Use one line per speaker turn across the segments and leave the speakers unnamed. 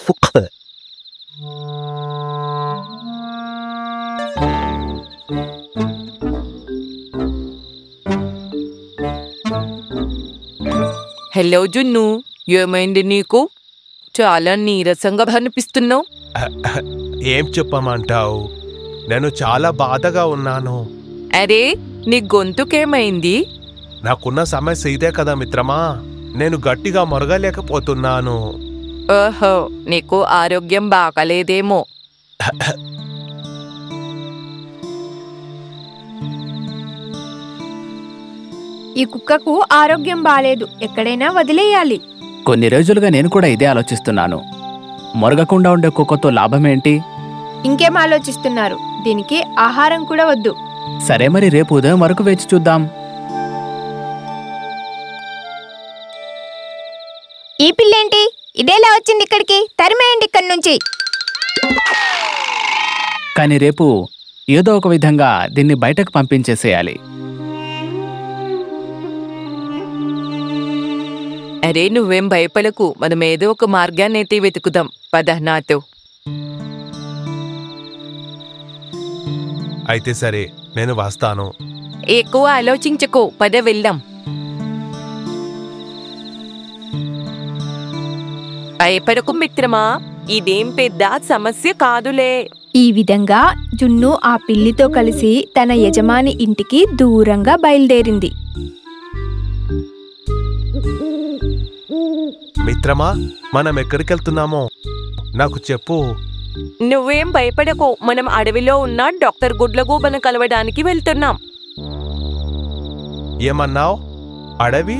فقط.
Hello జున్ను, ఏమైంది నీకు? చాలా నీరసంగా అనిపిస్తున్నావు.
ఏం చెప్పమంటావు, నేను చాలా బాధగా ఉన్నాను.
అరే, నీ గొంతుకేమైంది?
నాకున్న సమస్య ఇదే కదా మిత్రమా, నేను గట్టిగా మొరగలేకపోతున్నాను.
ఓహో, నీకు ఆరోగ్యం బాగలేదేమో.
ఈ కుక్కకు ఆరోగ్యం బాలేదు, ఎక్కడైనా వదిలేయాలి.
కొన్ని రోజులుగా నేను కూడా ఇదే ఆలోచిస్తున్నాను. మొరగకుండా ఉండే కుక్కతో లాభమేంటి?
ఇంకేం ఆలోచిస్తున్నారు? దీనికి ఆహారం కూడా వద్దు.
సరే, మరి రేపు ఉదయం వరకు వేచి చూద్దాం.
ఈ పిల్లేంటి ఇదేలా వచ్చింది ఇక్కడికి? తరిమేయండి ఇక్కడి నుంచి.
కానీ రేపు ఏదో ఒక విధంగా దీన్ని బయటకు పంపించేసేయాలి.
అరే, నువ్వేం భయపడకు, మనం ఏదో ఒక మార్గాన్నైతే వెతుకుదాం. పద నాతో.
అయితే సరే, నేను వస్తాను.
ఎక్కువ ఆలోచించకు, పద వెళ్దాం. భయపడకు మిత్రమా, ఇదేం పెద్ద సమస్య కాదులే.
ఈ విధంగా జున్ను ఆ పిల్లితో కలిసి తన యజమాని ఇంటికి దూరంగా బయలుదేరింది.
మిత్రమా, మనం ఎక్కడికెళ్తున్నామో నాకు చెప్పు.
నువ్వేం భయపడకు, మనం అడవిలో ఉన్న డాక్టర్ గుడ్లగూబను కలవడానికి వెళ్తున్నాం.
ఏమన్నావు? అడవి?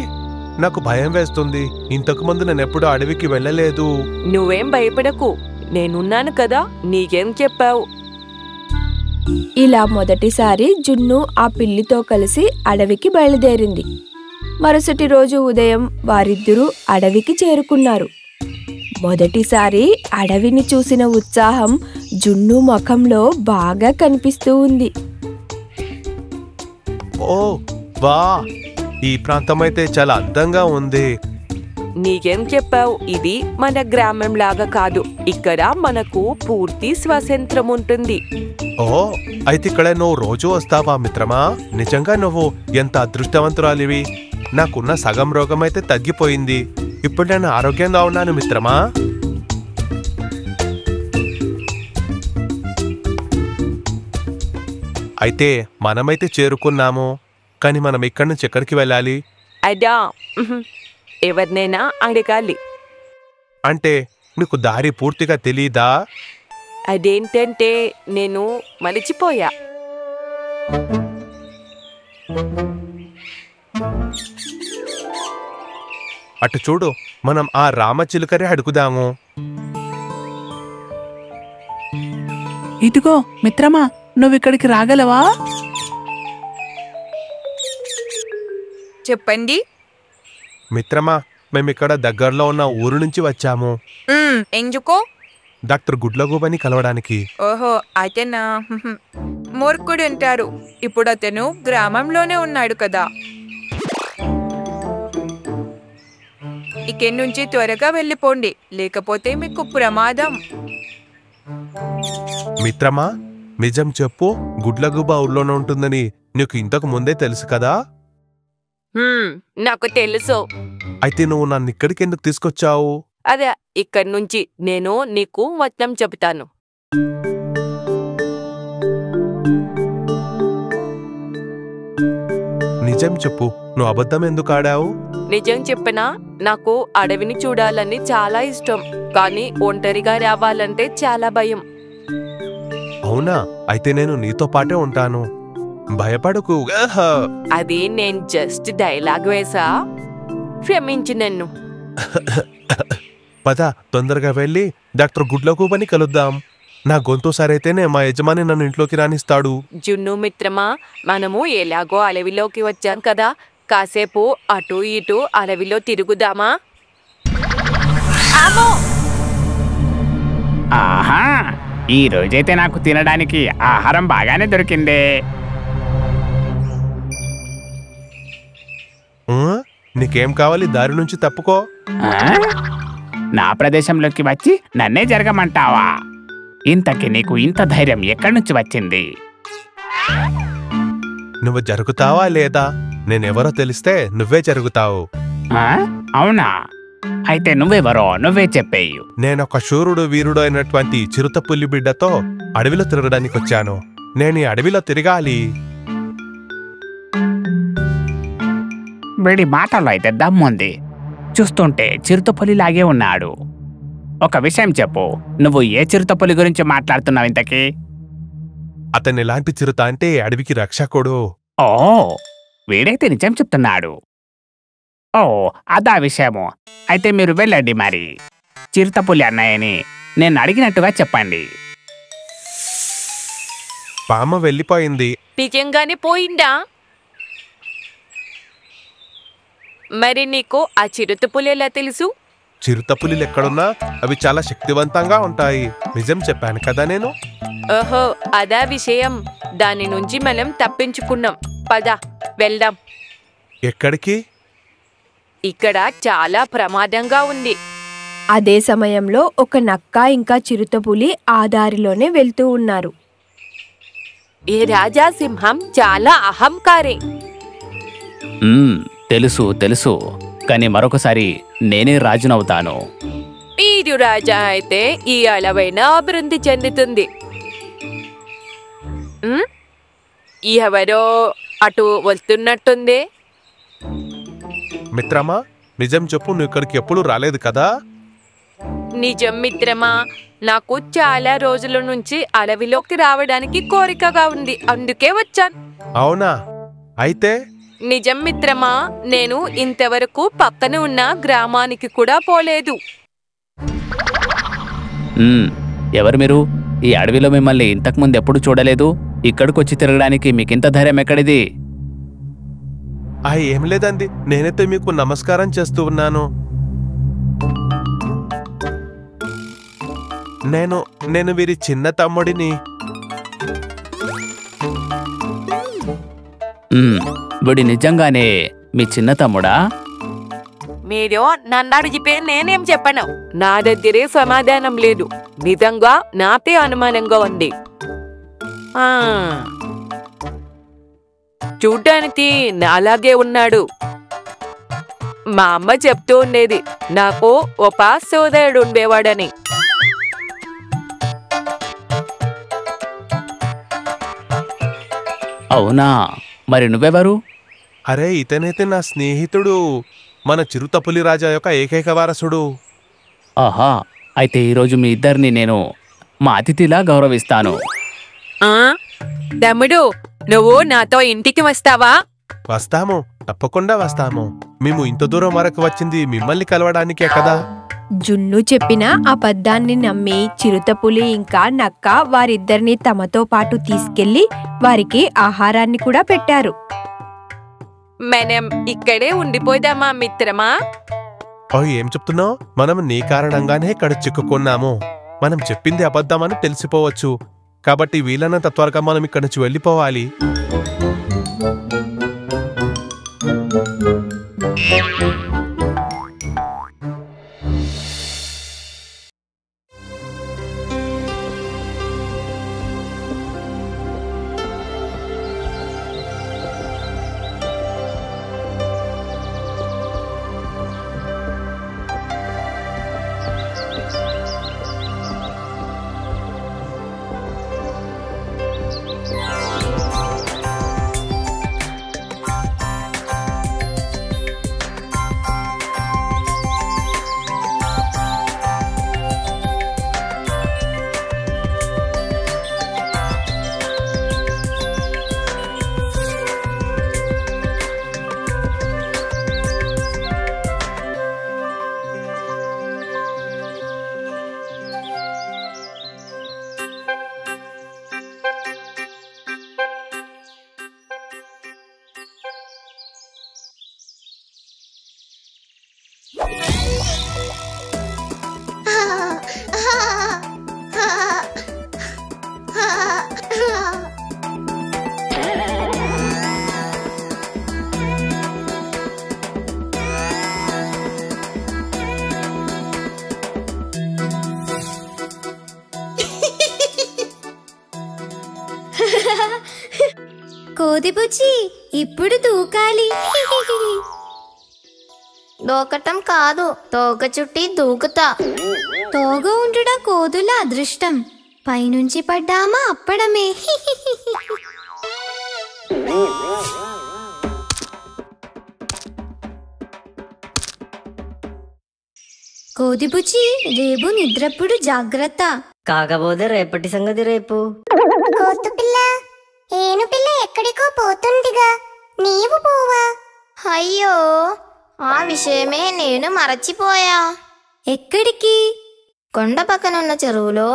నాకు భయం వేస్తుంది. ఇంతకు ముందు నేనెప్పుడు అడవికి వెళ్ళలేదు.
నువ్వేం భయపడకు, నేనున్నాను కదా, నీకేం చెప్పావు.
ఇలా మొదటిసారి జున్ను ఆ పిల్లితో కలిసి అడవికి బయలుదేరింది. మరుసటి రోజు ఉదయం వారిద్దరూ అడవికి చేరుకున్నారు. మొదటిసారి అడవిని చూసిన ఉత్సాహం జున్ను ముఖంలో బాగా కనిపిస్తూ ఉంది.
ఓ వా, ఈ ప్రాంతమైతే చాలా అందంగా ఉంది.
నీకేం చెప్పావు, ఇది మన గ్రామం లాగా కాదు. ఇక్కడ మనకు పూర్తి స్వాతంత్రం ఉంటుంది.
ఓ, అయితే ఇక్కడ నువ్వు రోజు వస్తావా మిత్రమా? నిజంగా నువ్వు ఎంత అదృష్టవంతురాలివి. నాకున్న సగం రోగం అయితే తగ్గిపోయింది. ఇప్పుడు నేను ఆరోగ్యంగా ఉన్నాను మిత్రమా. అయితే మనమైతే చేరుకున్నాము, కానీ మనం ఇక్కడి నుంచి ఎక్కడికి వెళ్ళాలి?
అదా, ఎవరినైనా అడగాలి.
అంటే నీకు దారి పూర్తిగా తెలీదా?
అదేంటంటే నేను మరిచిపోయా.
అటు చూడు, మనం ఆ రామచిలుకరే అడుగుదాము.
ఇదిగో మిత్రమా, నువ్విక్కడికి రాగలవా?
చెప్పండి.
మిత్రమా, మేమిక్కడ దగ్గరలో ఉన్న ఊరు నుంచి వచ్చాము.
ఎందుకో?
డాక్టర్ గుడ్లగూబని కలవడానికి.
ఓహో, అతనా? మూర్ఖుడు అంటారు. ఇప్పుడు అతను గ్రామంలోనే ఉన్నాడు కదా. ఇక్కడి నుంచి త్వరగా వెళ్ళిపోండి, లేకపోతే మీకు ప్రమాదం.
మిత్రమా, నిజం చెప్పు, గుడ్లగూబ ఊర్లోనే ఉంటుందని నీకు ఇంతకు ముందే తెలుసు కదా?
నాకు తెలుసు.
అయితే నువ్వు నన్ను ఇక్కడికి ఎందుకు తీసుకొచ్చావు?
అదే, ఇక్కడి నుంచి నేను నీకు వచనం చెబుతాను.
నిజం చెప్పు, నువ్వు అబద్ధం ఎందుకు ఆడావు?
నిజం చెప్పనా, నాకు అడవిని చూడాలని చాలా ఇష్టం, కానీ ఒంటరిగా రావాలంటే చాలా భయం.
అవునా? అయితే నేను నీతో పాటే ఉంటాను, భయపడకు.
అది నేను జస్ట్ డైలాగ్ వేసా, క్షమించి నన్ను.
పద, తొందరగా వెళ్ళి డాక్టర్ గుడ్లగూబని కలుద్దాం. నా గొంతు సరైతేనే మా యజమాని నన్ను ఇంట్లోకి రానిస్తాడు.
జున్ను మిత్రమా, మనము ఎలాగో అడవిలోకి వచ్చాం కదా, కాసేపు అటు ఇటు అడవిలో తిరుగుదామా?
ఆహా, ఈ రోజైతే నాకు తినడానికి ఆహారం బాగానే దొరికిందే.
నీకేం కావాలి? దారి నుంచి తప్పుకో.
నా ప్రదేశంలోకి వచ్చి నన్నే జరగమంటావా? ఇంతకి నీకు ఇంత ధైర్యం ఎక్కడి నుంచి వచ్చింది?
నువ్వు జరుగుతావా లేదా? నేనెవరో తెలిస్తే నువ్వే జరుగుతావు.
ఆ? అవునా? అయితే నువ్వెవరో నువ్వే చెప్పేయు.
నేనొక శూరుడు వీరుడు అయినటువంటి చిరుత పులి బిడ్డతో అడవిలో తిరగడానికి వచ్చాను. నేను ఈ అడవిలో తిరగాలి.
వీడి మాటల్లో అయితే దమ్ముంది. చూస్తుంటే చిరుతపులిలాగే ఉన్నాడు. ఒక విషయం చెప్పు, నువ్వు ఏ చిరుతపులి గురించి మాట్లాడుతున్నావు ఇంతకీ?
అతను ఎలాంటి చిరుత అంటే అడవికి రక్షకుడు.
ఓ, వీడైతే నిజం చెప్తున్నాడు. ఓ, అదా విషయము. అయితే మీరు వెళ్ళండి మరి. చిరుతపులి అన్నయ్యని నేను అడిగినట్టుగా చెప్పండి.
పామ వెళ్ళిపోయింది.
నిజంగానే పోయిందా? మరి నీకు ఆ చిరుతపులి ఎలా తెలుసు?
చిరుత పులిలు ఎక్కడున్నా అవి చాలా శక్తివంతంగా ఉంటాయి. నిజం చెప్పాను కదా నేను.
ఓహో, అదా విషయం. దాని నుంచి మనం తప్పించుకున్నాం. పద వెళ్దాం.
ఎక్కడికి?
ఇక్కడ చాలా ప్రమాదంగా ఉంది.
అదే సమయంలో ఒక నక్క ఇంకా చిరుతపులి ఆ దారిలోనే వెళ్తూ ఉన్నారు.
ఈ రాజా సింహం చాలా అహంకారి.
తెలుసు తెలుసు, కానీ మరొకసారి నేనే రాజునవుతాను.
వీరు రాజా అయితే ఈ అలవైన అభివృద్ధి చెందుతుంది. ఎవరో అటు వస్తున్నట్టుంది.
మిత్రమా, నిజం చెప్పు, నువ్వు ఇక్కడికి ఎప్పుడు రాలేదు కదా?
నిజం మిత్రమా, నాకు చాలా రోజుల నుంచి అడవిలోకి రావడానికి కోరికగా ఉంది. అందుకే వచ్చాను.
అవునా? అయితే
నిజం మిత్రమా, నేను ఇంతవరకు పక్కన ఉన్న గ్రామానికి కూడా పోలేదు.
ఎవరు మీరు? ఈ అడవిలో మిమ్మల్ని ఇంతకుముందు ఎప్పుడు చూడలేదు. ఇక్కడికొచ్చి తిరగడానికి మీకింత ధైర్యం ఎక్కడిది?
ఏం లేదండి, నేనైతే మీకు నమస్కారం చేస్తూ ఉన్నాను. నేను వీరి చిన్న తమ్ముడిని.
వీడి నిజంగానే మీ చిన్న తమ్ముడా?
మీరు నన్ను అడిగితే నేనేం చెప్పను. నా దగ్గరే సమాధానం లేదు. నిజంగా నాకే అనుమానంగా ఉంది. చూడ్డానికి నాలాగే ఉన్నాడు. మా అమ్మ చెప్తూ ఉండేది నాకు ఒక సోదరుడు ఉండేవాడని.
అవునా? మరి నువ్వెవరు?
అరే, ఇతనైతే నా స్నేహితుడు, మన చిరుతపులి రాజా యొక్క ఏకైక వారసుడు.
ఆహా, అయితే ఈరోజు మీ ఇద్దరిని నేను మా అతిథిలా గౌరవిస్తాను.
తమ్ముడు, నువ్వు నాతో ఇంటికి వస్తావా?
వస్తాము, తప్పకుండా వస్తాము. మేము ఇంత దూరం వరకు వచ్చింది మిమ్మల్ని కలవడానికే కదా.
జున్ను చెప్పిన అబద్ధాన్ని నమ్మి చిరుతపులి ఇంకా నక్క వారిద్దరిని తమతో పాటు తీసుకెళ్లి వారికి ఆహారాన్ని కూడా పెట్టారు.
మనం ఇక్కడే ఉండిపోదామా మిత్రమా?
ఏం చెప్తున్నావు? మనం నీ కారణంగానే ఇక్కడ చిక్కుకున్నాము. మనం చెప్పింది అబద్ధమని తెలిసిపోవచ్చు. కాబట్టి వీలైనంత త్వరగా మనం ఇక్కడి నుంచి వెళ్ళిపోవాలి.
కోతిపుచ్చి ఇప్పుడు దూకాలి.
దూకటం కాదు, తోక చుట్టి దూకుతా.
తోగ ఉండుట కోతుల అదృష్టం, పైనుంచి పడ్డామా అప్పడమే. కోతిపుచ్చి రేపు నిద్రప్పుడు జాగ్రత్త.
కాకపోతే రేపటి సంగతి రేపు.
కోతు పిల్ల, ఏను పిల్ల ఎక్కడికో పోతుందిగా, నీవు పోవా?
అయ్యో, ఆ విషయమే నేను మరచిపోయా.
ఎక్కడికి?
కొండ పక్కనున్న చెరువులో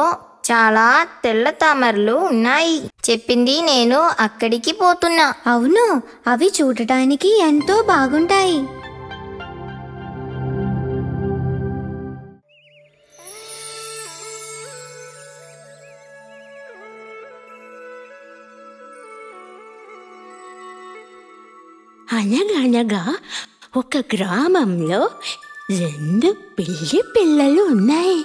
చాలా తెల్ల తామరలు ఉన్నాయి. చెప్పింది నేను అక్కడికి పోతున్నా.
అవును, అవి చూడటానికి ఎంతో బాగుంటాయి.
అనగనగా ఒక గ్రామంలో 2 పిల్లి పిల్లలు ఉన్నాయి.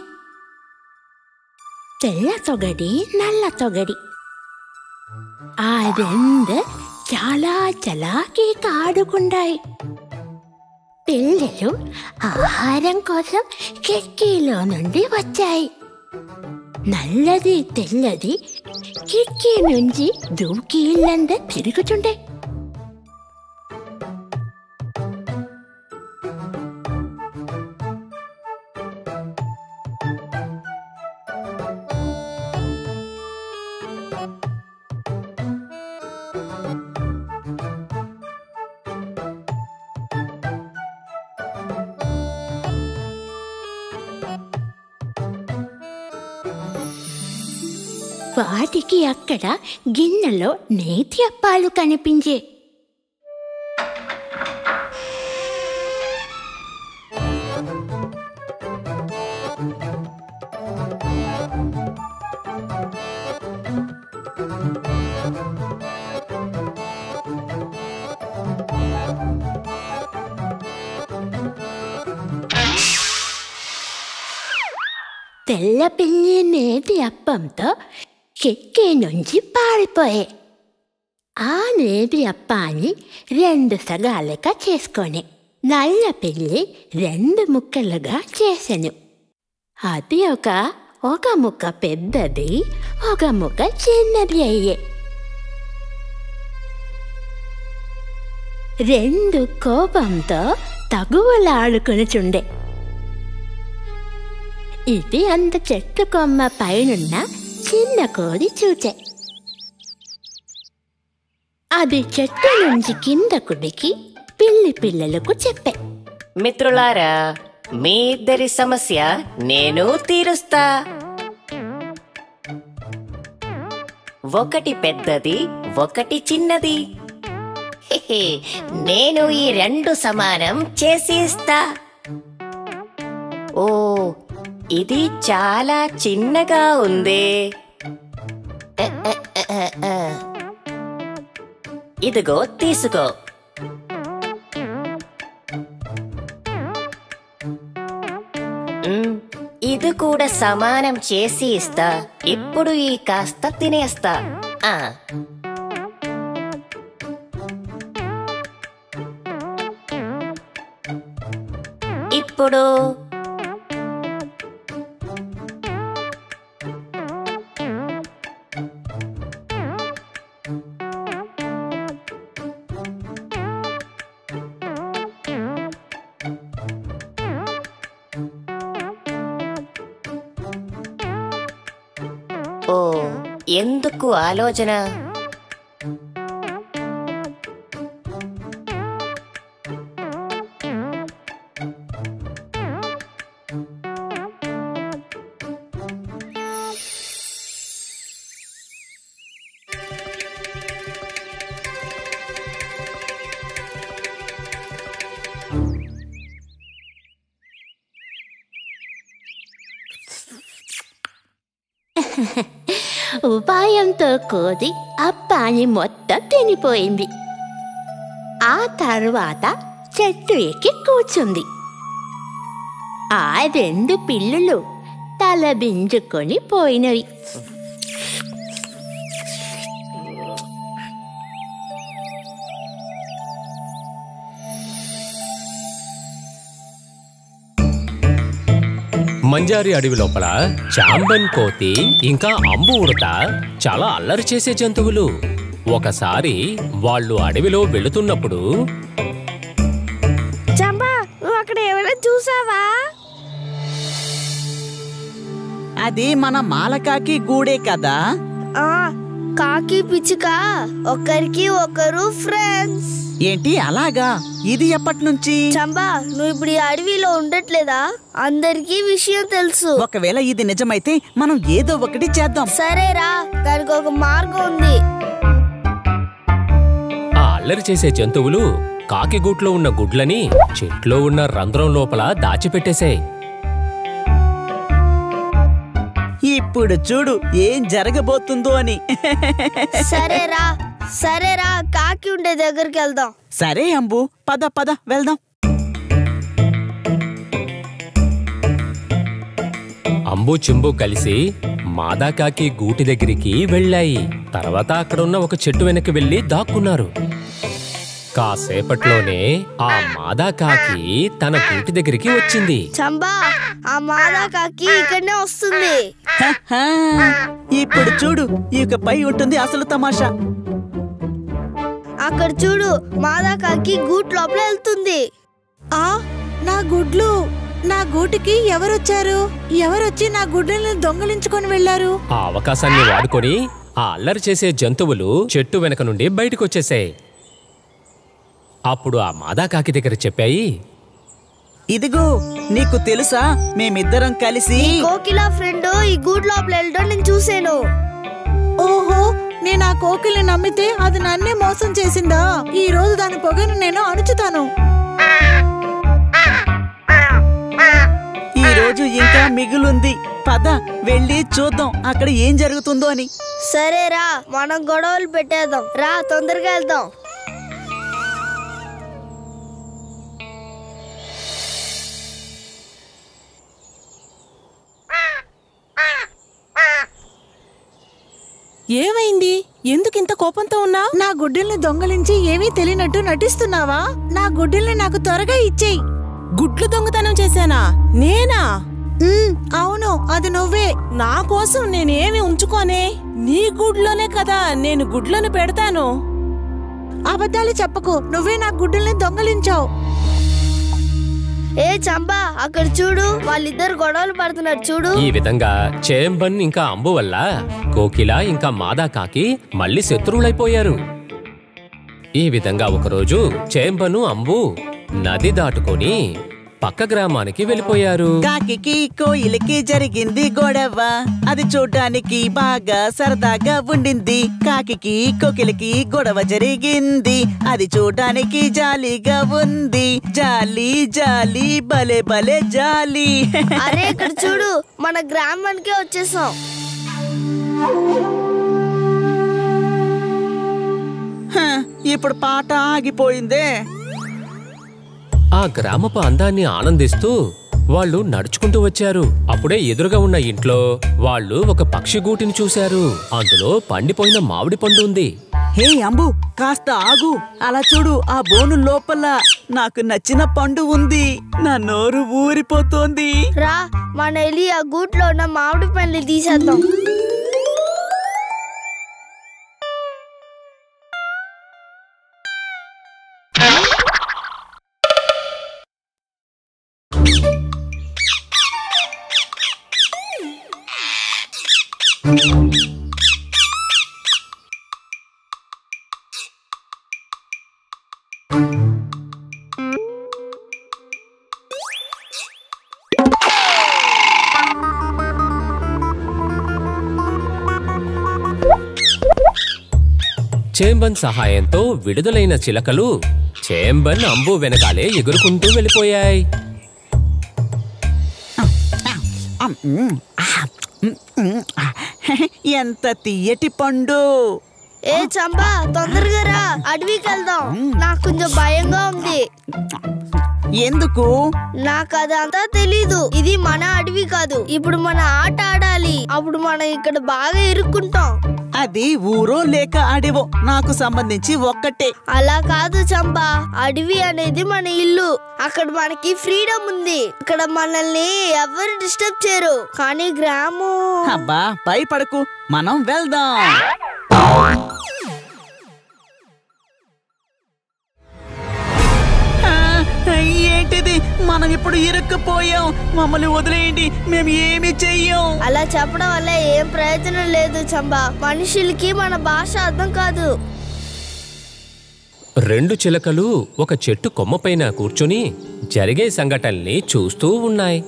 తెల్ల తొగడి, నల్ల తొగడి. ఆ 2 చాలా చలాకీగా ఆడుకుంటాయి. పిల్లలు ఆహారం కోసం కిటికీలో నుండి వచ్చాయి. నల్లది తెల్లది కిటికీ నుంచి దూకి ఇల్లంతా తిరుగుతుండే. వాటికి అక్కడ గిన్నెలో నేతి అప్పాలు కనిపించే. తెల్ల పిల్లి నేతి అప్పంతో కిటికీ నుంచి పారిపోయే. ఆ నేతి అప్పాన్ని 2 సగాలుగా చేసుకొని నల్ల పిల్లి 2 ముక్కలుగా చేసెను. అది ఒక ముక్క పెద్దది, ఒక ముక్క చిన్నది అయ్యే. 2 కోపంతో తగువలాడుకునిచుండే. ఇది అంత చెట్టు కొమ్మ పైనున్న చిన్న కోడి చూచే. అది చెట్టు నుంచి కిందకు దిగి పిల్లి పిల్లలకు చెప్పే.
మిత్రులారా, మీ ఇద్దరి సమస్య నేను తీరుస్తా. ఒకటి పెద్దది, ఒకటి చిన్నది. నేను ఈ 2 సమానం చేసి ఇస్తా. ఓ, ఇది చాలా చిన్నగా ఉందే. ఇదిగో తీసుకో. ఇది కూడా సమానం చేసి ఇస్తా. ఇప్పుడు ఈ కాస్త తినేస్తా. ఇప్పుడు ఓ, ఎందుకు ఆలోచన?
ఉపాయంతో కోది అప్పాని మొత్తం తినిపోయింది. ఆ తరువాత చెట్టు ఎక్కి కూర్చుంది. ఆ 2 పిల్లులు తల బింజుకొని పోయినవి.
మంజారి అడవి లోపల చాంబన్ కోతి ఇంకా అంబు ఉడత చాలా అల్లరి చేసే జంతువులు. ఒకసారి వాళ్ళు అడవిలో వెళుతున్నప్పుడు
చంబా, నువ్వు అక్కడ ఎవరైనా చూసావా?
అది మన మాలకాకి గూడే కదా.
కాకి పిచ్చుక ఒకరికి ఒకరు ఫ్రెండ్స్.
ఏంటి అలాగా? ఇది ఎప్పటి నుంచి?
చంబా, నువ్వు ఇప్పుడు ఈ అడవిలో ఉండట్లేదా? అందరికీ విషయం తెలుసు.
ఒకవేళ ఇది నిజమైతే మనం ఏదో ఒకటి చేద్దాం.
సరేరా, దానికి ఒక మార్గం ఉంది.
ఆ అల్లరి చేసే జంతువులు కాకి గూట్లో ఉన్న గుడ్లని చెట్లో ఉన్న రంధ్రం లోపల దాచిపెట్టేశాయి.
ఇప్పుడు చూడు ఏం జరగబోతుందో అని.
సరేరా, కాకి ఉండే దగ్గరికి వెళ్దాం.
సరే అంబు, పద పద వెళ్దాం.
అంబు చింబు కలిసి మాదాకాకి గూటి దగ్గరికి వెళ్ళాయి. తర్వాత అక్కడున్న ఒక చెట్టు వెనక్కి వెళ్లి దాక్కున్నారు. కాసేపట్లోనే ఆ మాదాకాకి తన గూటి దగ్గరికి వచ్చింది.
చంబా, ఆ మాదాకాకి ఇక్కడనే వస్తుంది.
ఇప్పుడు చూడు, ఇకపై ఉంటుంది అసలు తమాషా.
అక్కడ చూడు, మాదాకాకి గూట్ లోపల వెళ్తుంది.
నా గుడ్లు! నా గూటికి ఎవరొచ్చారు? ఎవరొచ్చి నా గుడ్లని దొంగలించుకొని వెళ్లారు?
ఆ అవకాశాన్ని వాడుకొని ఆ అల్లరి చేసే జంతువులు చెట్టు వెనక నుండి బయటకొచ్చేసాయి. అప్పుడు ఆ మాదాకాకి దగ్గర చెప్పాయి,
ఇదిగో నీకు తెలుసా, మేమిద్దరం కలిసి
కోకిల ఫ్రెండ్ ఈ గూడ్ లోపల వెళ్ళడం నేను చూసాను.
ఓహో, నేను ఆ కోకిల్ని నమ్మితే అది నన్నే మోసం చేసిందా? ఈ రోజు దాని పొగను నేను అణుచుతాను.
ఈ రోజు ఇంకా మిగులుంది. పద వెళ్ళి చూద్దాం అక్కడ ఏం జరుగుతుందో అని.
సరేరా, మనం గొడవలు పెట్టేద్దాం. రా, తొందరగా వెళ్దాం.
ఏమైంది? ఎందుకింత కోపంతో ఉన్నా? నా గుడ్డల్ని దొంగలించి ఏమీ తెలియనట్టు నటిస్తున్నావా? నా గుడ్డల్ని నాకు త్వరగా ఇచ్చేయి. గుడ్లు దొంగతనం చేశానా? నేనా? అవును, అది నువ్వే. నా కోసం నేనేమి ఉంచుకోనే? నీ గుడ్లోనే కదా నేను గుడ్లను పెడతాను. అబద్ధాలు చెప్పకు, నువ్వే నా గుడ్డల్ని దొంగలించావు.
ఏ చంబా, అక్కడ చూడు, వాళ్ళిద్దరు గొడవలు పడుతున్నారు చూడు.
ఈ విధంగా చేంబన్ ఇంకా అంబు వల్ల కోకిల ఇంకా మాదాకాకి మళ్ళీ శత్రువులైపోయారు. ఈ విధంగా ఒకరోజు చేంబను అంబు నది దాటుకొని పక్క గ్రామానికి వెళ్ళిపోయారు.
కాకికి కోయిలకి జరిగింది గొడవ. అది చూడ్డానికి బాగా సరదాగా ఉండింది. కాకికి కోకిలకి గొడవ జరిగింది. అది చూడ్డానికి జాలీగా ఉంది. జాలీ జాలీ భలే భలే జాలీ.
అరే ఇక్కడ చూడు, మన గ్రామానికే వచ్చేసాం.
ఇప్పుడు పాట ఆగిపోయిందే.
ఆ గ్రామపు అందాన్ని ఆనందిస్తూ వాళ్ళు నడుచుకుంటూ వచ్చారు. అప్పుడే ఎదురుగా ఉన్న ఇంట్లో వాళ్ళు ఒక పక్షి గూటిని చూశారు. అందులో పండిపోయిన మామిడి పండు ఉంది.
హే అంబు, కాస్త ఆగు. అలా చూడు, ఆ బోను లోపల నాకు నచ్చిన పండు ఉంది. నా నోరు ఊరిపోతోంది.
రా, మన వెళ్ళి ఆ గూట్లో ఉన్న మామిడి పండ్లు తీసేద్దాం.
చేంబన్ సహాయంతో విడుదలైన చిలకలు చేంబన్ అంబు వెనకాలే ఎగురుకుంటూ వెళ్ళిపోయాయి.
ఎంత తీయటి పండు.
ఏ చంపా, తొందరగా రా, అడవికి వెళ్దాం. నాకు కొంచెం భయంగా ఉంది.
ఎందుకు?
నాకు అదంతా తెలీదు. ఇది మన అడవి కాదు. ఇప్పుడు మన ఆట ఆడాలి. అప్పుడు మనం ఇక్కడ బాగా ఇరుక్కుంటాం.
అది ఊరో లేక అడవో నాకు సంబంధించి ఒక్కటే.
అలా కాదు చంపా, అడవి అనేది మన ఇల్లు. అక్కడ మనకి ఫ్రీడమ్ ఉంది. ఇక్కడ మనల్ని ఎవరు డిస్టర్బ్ చేయరు. కానీ గ్రామం...
అబ్బా భయపడకు, మనం వెళ్దాం. ఏంటిది, మనం ఇప్పుడు ఇరుక్కుపోయాం. మమ్మల్ని వదిలేయండి, మేము ఏమి చెయ్యం.
అలా చెప్పడం వల్ల ఏం ప్రయోజనం లేదు చంబా. మనుషులకి మన భాష అర్థం కాదు.
2 చిలకలు ఒక చెట్టు కొమ్మపైన కూర్చుని జరిగే సంఘటనల్ని చూస్తూ ఉన్నాయి.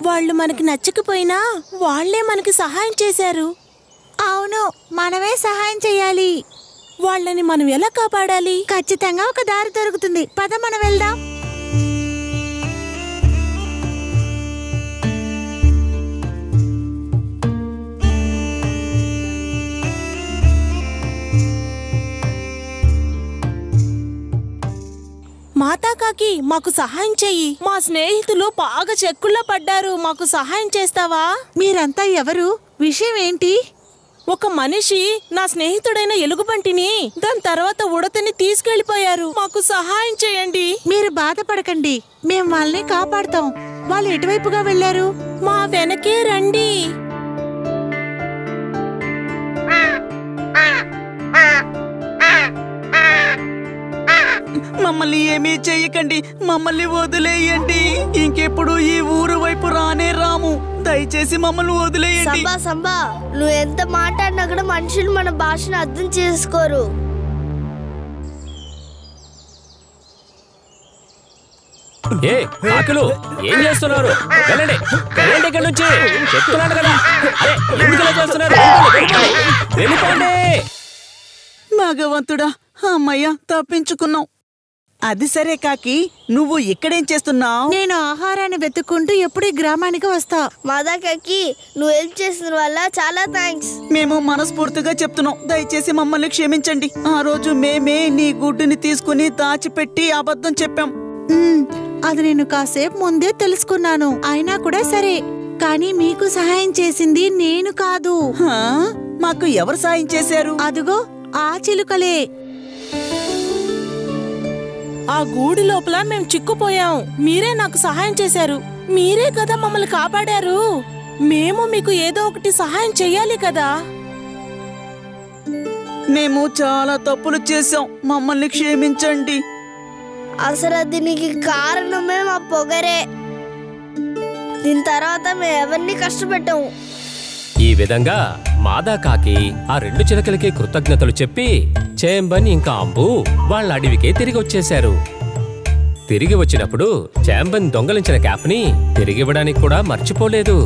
వాళ్ళు మనకి నచ్చకపోయినా వాళ్లే మనకి సహాయం చేశారు. అవును, మనమే సహాయం చెయ్యాలి. వాళ్ళని మనం ఎలా కాపాడాలి? ఖచ్చితంగా ఒక దారి దొరుకుతుంది. పద మనం వెళ్దాం. మాతాకాకి, మాకు సహాయం చెయ్యి. మా స్నేహితులు బాగా చెక్కుల్లో పడ్డారు. మాకు సహాయం చేస్తావా? మీరంతా ఎవరు? విషయం ఏంటి? ఒక మనిషి నా స్నేహితుడైన ఎలుగుబంటిని, దాని తర్వాత ఉడతని తీసుకెళ్లిపోయారు. మాకు సహాయం చేయండి. మీరు బాధపడకండి, మేం వాళ్ళని కాపాడుతాం. వాళ్ళు ఎటువైపుగా వెళ్లారు? మా వెనకే రండి.
మమ్మల్ని ఏమీ చెయ్యకండి, మమ్మల్ని వదిలేయండి. ఇంకెప్పుడు ఈ ఊరు వైపు రానే రాము. దయచేసి మమ్మల్ని వదిలేయండి.
సంబా సంబా, నువ్వు ఎంత మాట్లాడినా కూడా మనుషులు మన భాషను అర్థం చేసుకోరు.
ఏ కాకులు, ఏం చేస్తున్నారు? వెళ్ళండి, వెళ్ళండి ఇక్కడి నుంచి. చెప్తున్నాను కదా, ఎందుకు ఇలా చేస్తున్నారు? వెళ్ళిపోండి.
భగవంతుడా, అమ్మయ్య తప్పించుకున్నాం. అది సరే కాకి, నువ్వు ఇక్కడేం చేస్తున్నావు?
నేను ఆహారాన్ని వెతుక్కుంటూ ఎప్పుడు ఈ గ్రామానికి వస్తా.
మాదా కాకి, నువ్వు హెల్ప్ చేసిన వల్ల చాలా థ్యాంక్స్.
మేము మనస్ఫూర్తిగా చెప్తున్నాం, దయచేసి మమ్మల్ని క్షమించండి. ఆ రోజు మేమే నీ గుడ్డుని తీసుకుని దాచిపెట్టి అబద్ధం చెప్పాం.
అది నేను కాసేపు ముందే తెలుసుకున్నాను. అయినా కూడా సరే, కానీ మీకు సహాయం చేసింది నేను కాదు.
మాకు ఎవరు సాయం చేశారు?
అదుగో ఆ చిలుకలే. ఆ గూడి లోపల మేము చిక్కుపోయాం. మీరే నాకు సహాయం చేశారు. మీరే కదా మమ్మల్ని కాపాడారు. మేము మీకు ఏదో ఒకటి సహాయం చెయ్యాలి కదా.
మేము చాలా తప్పులు చేశాం, మమ్మల్ని క్షమించండి.
అసలు దీనికి కారణమే మా పొగరే. దీని తర్వాత మేము ఎవరిని కష్టపెట్టాము.
ఈ విధంగా మాదా కాకి ఆ 2 చిలకలకి కృతజ్ఞతలు చెప్పి చేంబన్ ఇంకా అంబు వాళ్ళ అడవికే తిరిగి వచ్చేశారు. తిరిగి వచ్చినప్పుడు చేంబన్ దొంగలించిన క్యాప్ని తిరిగివ్వడానికి కూడా మర్చిపోలేదు.